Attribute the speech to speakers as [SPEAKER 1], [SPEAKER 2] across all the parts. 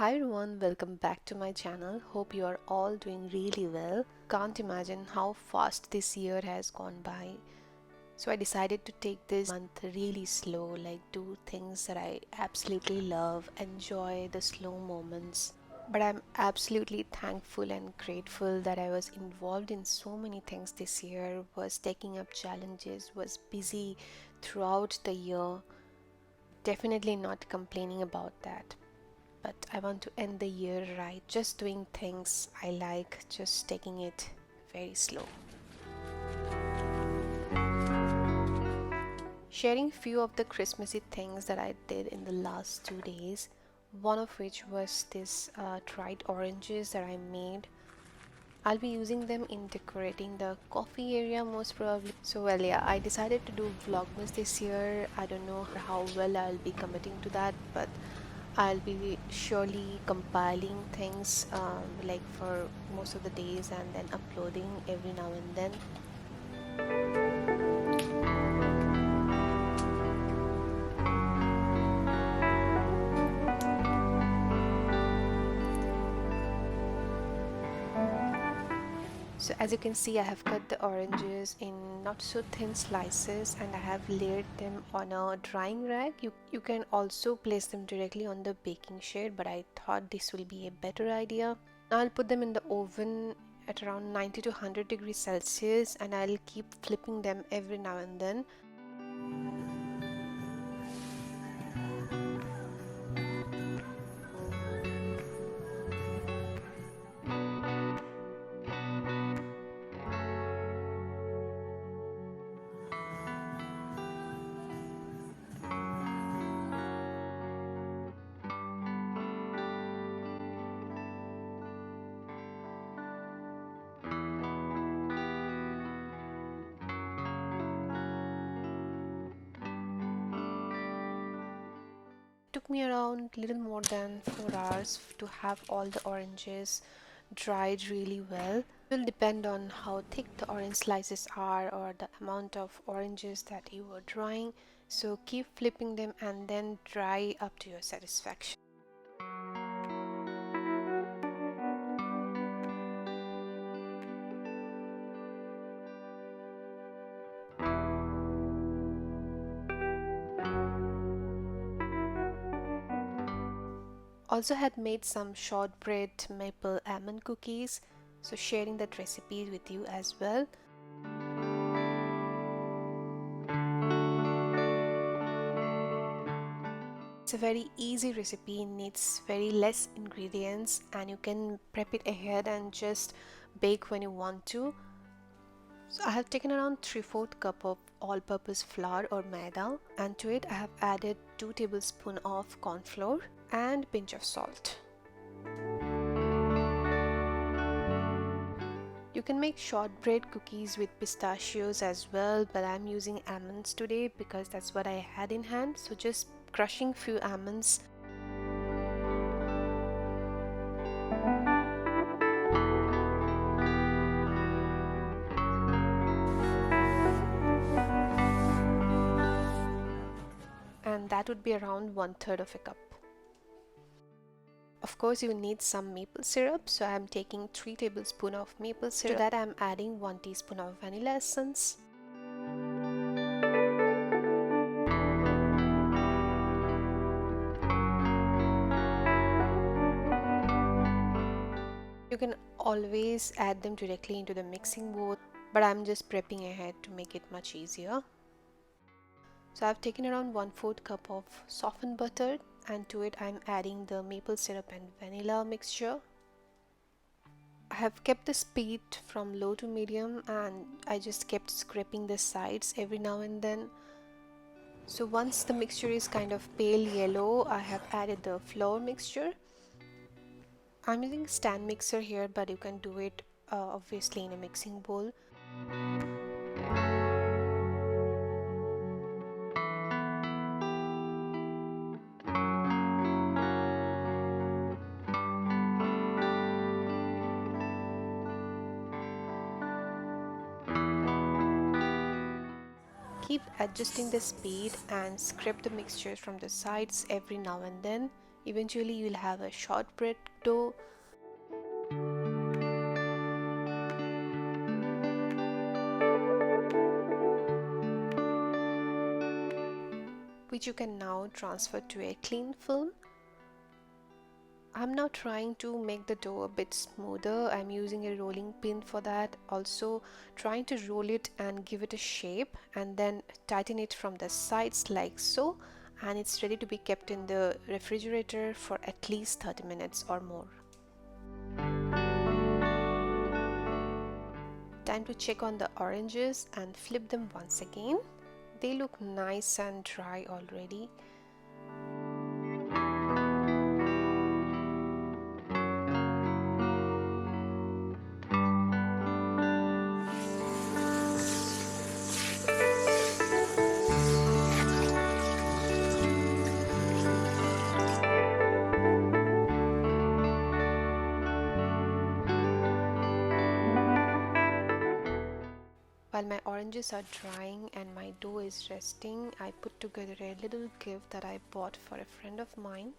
[SPEAKER 1] Hi everyone, welcome back to my channel. Hope you are all doing really well. Can't imagine how fast this year has gone by. So I decided to take this month really slow, like do things that I absolutely love, enjoy the slow moments. But I'm absolutely thankful and grateful that I was involved in so many things this year, was taking up challenges, was busy throughout the year. Definitely not complaining about that. But I want to end the year right, just doing things I like, just taking it very slow. Sharing few of the Christmassy things that I did in the last 2 days, one of which was this dried oranges that I made. I'll be using them in decorating the coffee area most probably. So well, yeah, I decided to do Vlogmas this year. I don't know how well I'll be committing to that, but I'll be surely compiling things like for most of the days and then uploading every now and then. So as you can see, I have cut the oranges in not so thin slices and I have layered them on a drying rack. You can also place them directly on the baking sheet, but I thought this will be a better idea. Now I'll put them in the oven at around 90 to 100 degrees Celsius and I'll keep flipping them every now and then. Took me around little more than 4 hours to have all the oranges dried really well. It will depend on how thick the orange slices are or the amount of oranges that you are drying. So keep flipping them and then dry up to your satisfaction. Also had made some shortbread maple almond cookies, so sharing that recipe with you as well. It's a very easy recipe, needs very less ingredients and you can prep it ahead and just bake when you want to. So I have taken around 3/4 cup of all-purpose flour or maida, and to it I have added 2 tablespoons of corn flour and pinch of salt. You can make shortbread cookies with pistachios as well, but I'm using almonds today because that's what I had in hand. So just crushing few almonds. And that would be around 1/3 of a cup. Of course, you will need some maple syrup, so I'm taking 3 tablespoons of maple syrup. To that, I'm adding 1 teaspoon of vanilla essence. You can always add them directly into the mixing bowl, but I'm just prepping ahead to make it much easier. So I've taken around 1/4 cup of softened butter, and to it I'm adding the maple syrup and vanilla mixture. I have kept the speed from low to medium and I just kept scraping the sides every now and then. So once the mixture is kind of pale yellow, I have added the flour mixture. I'm using stand mixer here, but you can do it obviously in a mixing bowl. Keep adjusting the speed and scrape the mixture from the sides every now and then. Eventually you'll have a shortbread dough. Which you can now transfer to a cling film. I'm now trying to make the dough a bit smoother. I'm using a rolling pin for that. Also trying to roll it and give it a shape and then tighten it from the sides like so, and it's ready to be kept in the refrigerator for at least 30 minutes or more. Time to check on the oranges and flip them once again. They look nice and dry already. While my oranges are drying and my dough is resting, I put together a little gift that I bought for a friend of mine.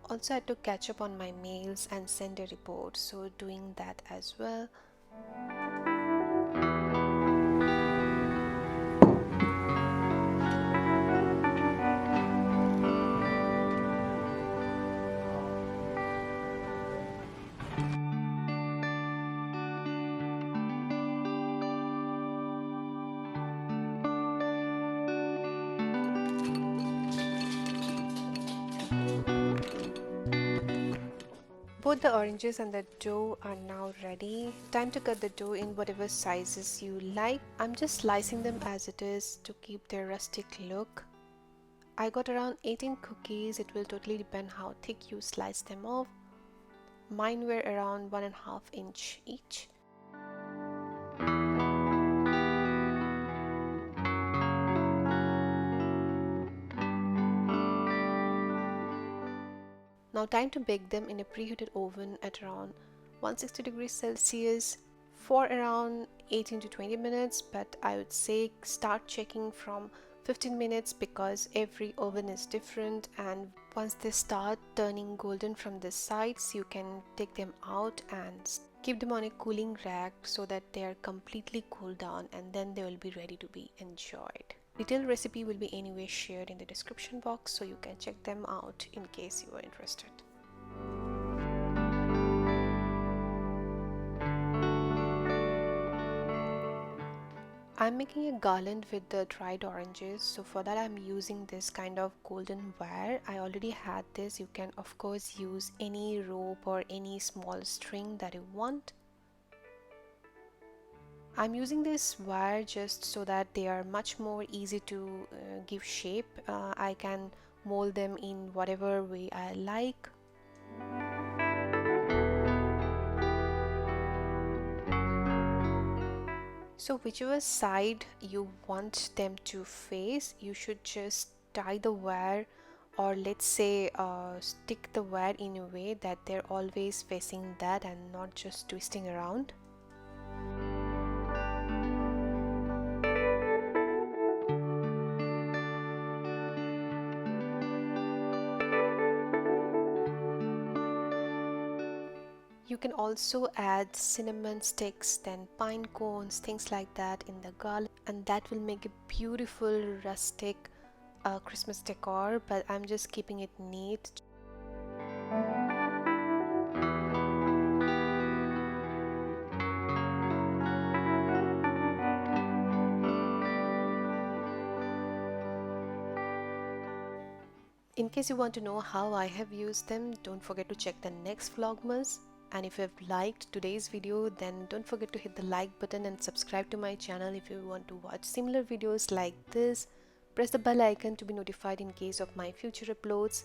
[SPEAKER 1] Also, I had to catch up on my mails and send a report, so doing that as well. Both the oranges and the dough are now ready. Time to cut the dough in whatever sizes you like. I'm just slicing them as it is to keep their rustic look. I got around 18 cookies. It will totally depend how thick you slice them off. Mine were around 1.5 inch each. Now time to bake them in a preheated oven at around 160 degrees Celsius for around 18 to 20 minutes, but I would say start checking from 15 minutes because every oven is different, and once they start turning golden from the sides, you can take them out and keep them on a cooling rack so that they are completely cooled down, and then they will be ready to be enjoyed. Detailed recipe will be anyway shared in the description box, so you can check them out in case you are interested. I'm making a garland with the dried oranges, so for that I'm using this kind of golden wire. I already had this. You can of course use any rope or any small string that you want. I'm using this wire just so that they are much more easy to give shape. I can mold them in whatever way I like. So whichever side you want them to face, you should just tie the wire, or let's say stick the wire in a way that they're always facing that and not just twisting around. You can also add cinnamon sticks, then pine cones, things like that in the garland, and that will make a beautiful rustic Christmas decor, but I'm just keeping it neat. In case you want to know how I have used them, don't forget to check the next Vlogmas. And if you have liked today's video, then don't forget to hit the like button and subscribe to my channel if you want to watch similar videos like this. Press the bell icon to be notified in case of my future uploads.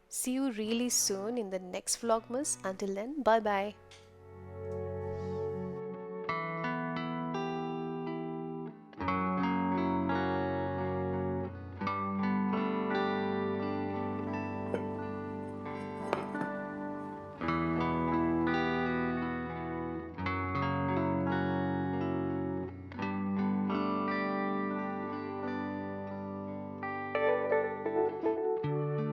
[SPEAKER 1] See you really soon in the next Vlogmas. Until then, bye bye.